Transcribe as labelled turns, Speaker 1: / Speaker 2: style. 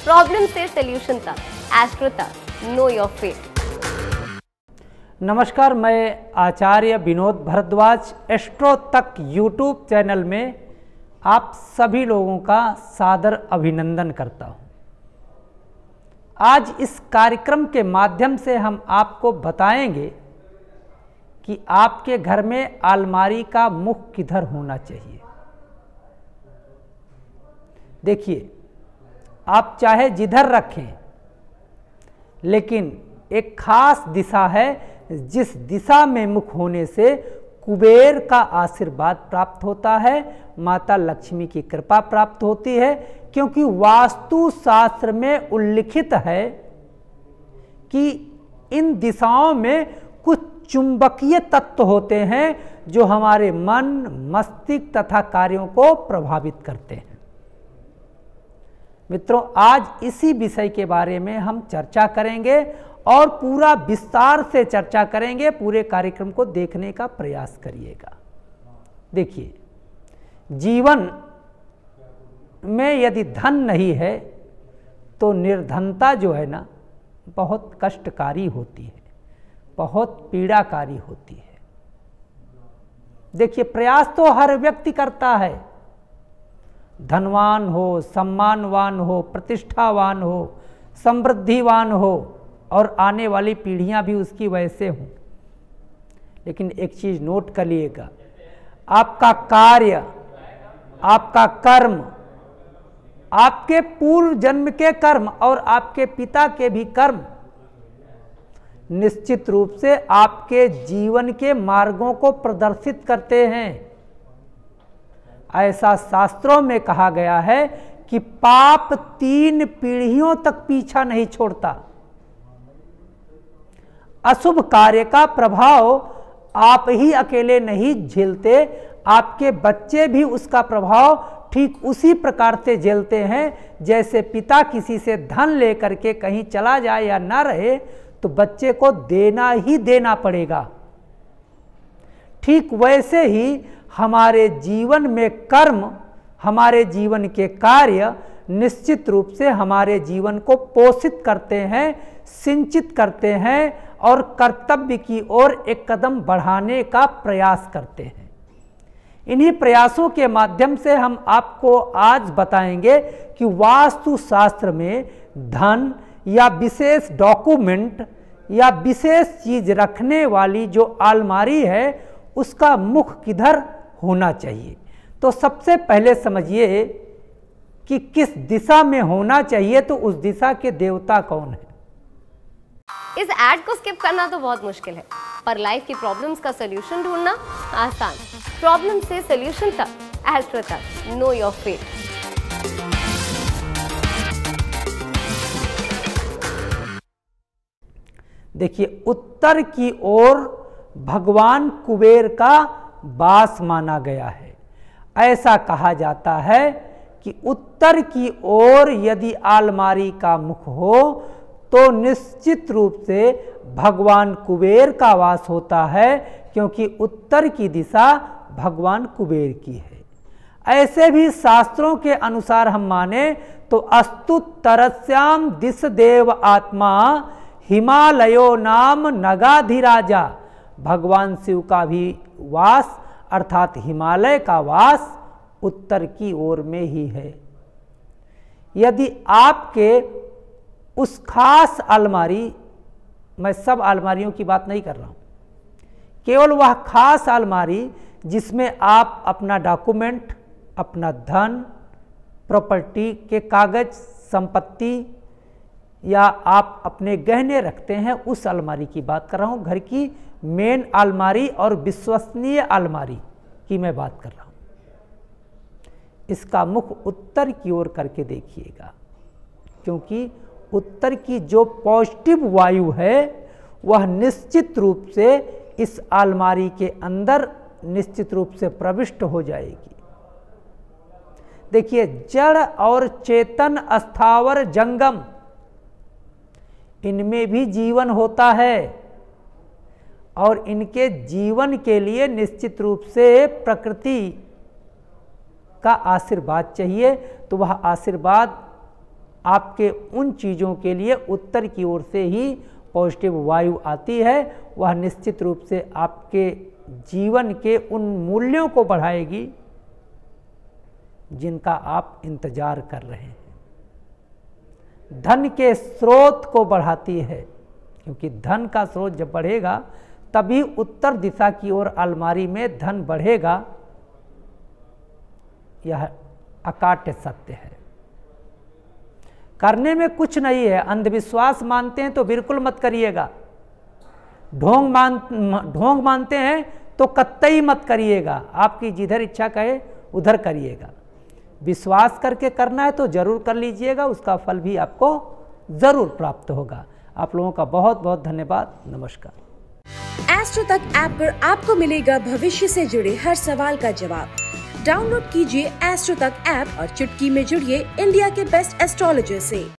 Speaker 1: Problem से solution तक, astro तक, नो योर फेट।
Speaker 2: नमस्कार, मैं आचार्य विनोद भारद्वाज एस्ट्रो तक यूट्यूब चैनल में आप सभी लोगों का सादर अभिनंदन करता हूं। आज इस कार्यक्रम के माध्यम से हम आपको बताएंगे कि आपके घर में अलमारी का मुख किधर होना चाहिए। देखिए, आप चाहे जिधर रखें, लेकिन एक खास दिशा है जिस दिशा में मुख होने से कुबेर का आशीर्वाद प्राप्त होता है, माता लक्ष्मी की कृपा प्राप्त होती है। क्योंकि वास्तु शास्त्र में उल्लिखित है कि इन दिशाओं में कुछ चुंबकीय तत्व होते हैं जो हमारे मन, मस्तिष्क तथा कार्यों को प्रभावित करते हैं। मित्रों, आज इसी विषय के बारे में हम चर्चा करेंगे और पूरा विस्तार से चर्चा करेंगे। पूरे कार्यक्रम को देखने का प्रयास करिएगा। देखिए, जीवन में यदि धन नहीं है तो निर्धनता जो है ना, बहुत कष्टकारी होती है, बहुत पीड़ाकारी होती है। देखिए, प्रयास तो हर व्यक्ति करता है, धनवान हो, सम्मानवान हो, प्रतिष्ठावान हो, समृद्धिवान हो और आने वाली पीढ़ियां भी उसकी वैसे हों। लेकिन एक चीज नोट कर लीजिएगा, आपका कार्य, आपका कर्म, आपके पूर्व जन्म के कर्म और आपके पिता के भी कर्म निश्चित रूप से आपके जीवन के मार्गों को प्रदर्शित करते हैं। ऐसा शास्त्रों में कहा गया है कि पाप 3 पीढ़ियों तक पीछा नहीं छोड़ता। अशुभ कार्य का प्रभाव आप ही अकेले नहीं झेलते, आपके बच्चे भी उसका प्रभाव ठीक उसी प्रकार से झेलते हैं। जैसे पिता किसी से धन लेकर के कहीं चला जाए या ना रहे तो बच्चे को देना ही देना पड़ेगा। ठीक वैसे ही हमारे जीवन में कर्म, हमारे जीवन के कार्य निश्चित रूप से हमारे जीवन को पोषित करते हैं, सिंचित करते हैं और कर्तव्य की ओर एक कदम बढ़ाने का प्रयास करते हैं। इन्हीं प्रयासों के माध्यम से हम आपको आज बताएंगे कि वास्तु शास्त्र में धन या विशेष डॉक्यूमेंट या विशेष चीज रखने वाली जो अलमारी है उसका मुख किधर होना चाहिए। तो सबसे पहले समझिए कि किस दिशा में होना चाहिए, तो उस दिशा के देवता कौन है।
Speaker 1: इस ऐड को स्किप करना तो बहुत मुश्किल है, पर लाइफ की प्रॉब्लम्स का सॉल्यूशन ढूंढना आसान। प्रॉब्लम से सॉल्यूशन तक, एस्ट्रो तक, नो योर फेट।
Speaker 2: देखिए, उत्तर की ओर भगवान कुबेर का वास माना गया है। ऐसा कहा जाता है कि उत्तर की ओर यदि अलमारी का मुख हो तो निश्चित रूप से भगवान कुबेर का वास होता है, क्योंकि उत्तर की दिशा भगवान कुबेर की है। ऐसे भी शास्त्रों के अनुसार हम माने तो अस्तु तरस्याम दिश देव आत्मा हिमालयो नाम नगाधिराजा। भगवान शिव का भी वास अर्थात हिमालय का वास उत्तर की ओर में ही है। यदि आपके उस खास अलमारी, मैं सब अलमारियों की बात नहीं कर रहा हूं, केवल वह खास अलमारी जिसमें आप अपना डॉक्यूमेंट, अपना धन, प्रॉपर्टी के कागज, संपत्ति या आप अपने गहने रखते हैं, उस अलमारी की बात कर रहा हूं। घर की मेन अलमारी और विश्वसनीय अलमारी की मैं बात कर रहा हूं। इसका मुख उत्तर की ओर करके देखिएगा, क्योंकि उत्तर की जो पॉजिटिव वायु है वह निश्चित रूप से इस अलमारी के अंदर निश्चित रूप से प्रविष्ट हो जाएगी। देखिए, जड़ और चेतन, अस्थावर, जंगम, इनमें भी जीवन होता है और इनके जीवन के लिए निश्चित रूप से प्रकृति का आशीर्वाद चाहिए। तो वह आशीर्वाद आपके उन चीज़ों के लिए उत्तर की ओर से ही पॉजिटिव वायु आती है, वह निश्चित रूप से आपके जीवन के उन मूल्यों को बढ़ाएगी जिनका आप इंतजार कर रहे हैं। धन के स्रोत को बढ़ाती है, क्योंकि धन का स्रोत जब बढ़ेगा तभी उत्तर दिशा की ओर अलमारी में धन बढ़ेगा। यह अकाट्य सत्य है। करने में कुछ नहीं है। अंधविश्वास मानते हैं तो बिल्कुल मत करिएगा। ढोंग मानते हैं तो कतई मत करिएगा। आपकी जिधर इच्छा कहे उधर करिएगा। विश्वास करके करना है तो जरूर कर लीजिएगा, उसका फल भी आपको जरूर प्राप्त होगा। आप लोगों का बहुत बहुत धन्यवाद। नमस्कार।
Speaker 3: एस्ट्रो तक ऐप पर आपको मिलेगा भविष्य से जुड़े हर सवाल का जवाब। डाउनलोड कीजिए एस्ट्रो तक ऐप और चुटकी में जुड़िए इंडिया के बेस्ट एस्ट्रोलॉजर से।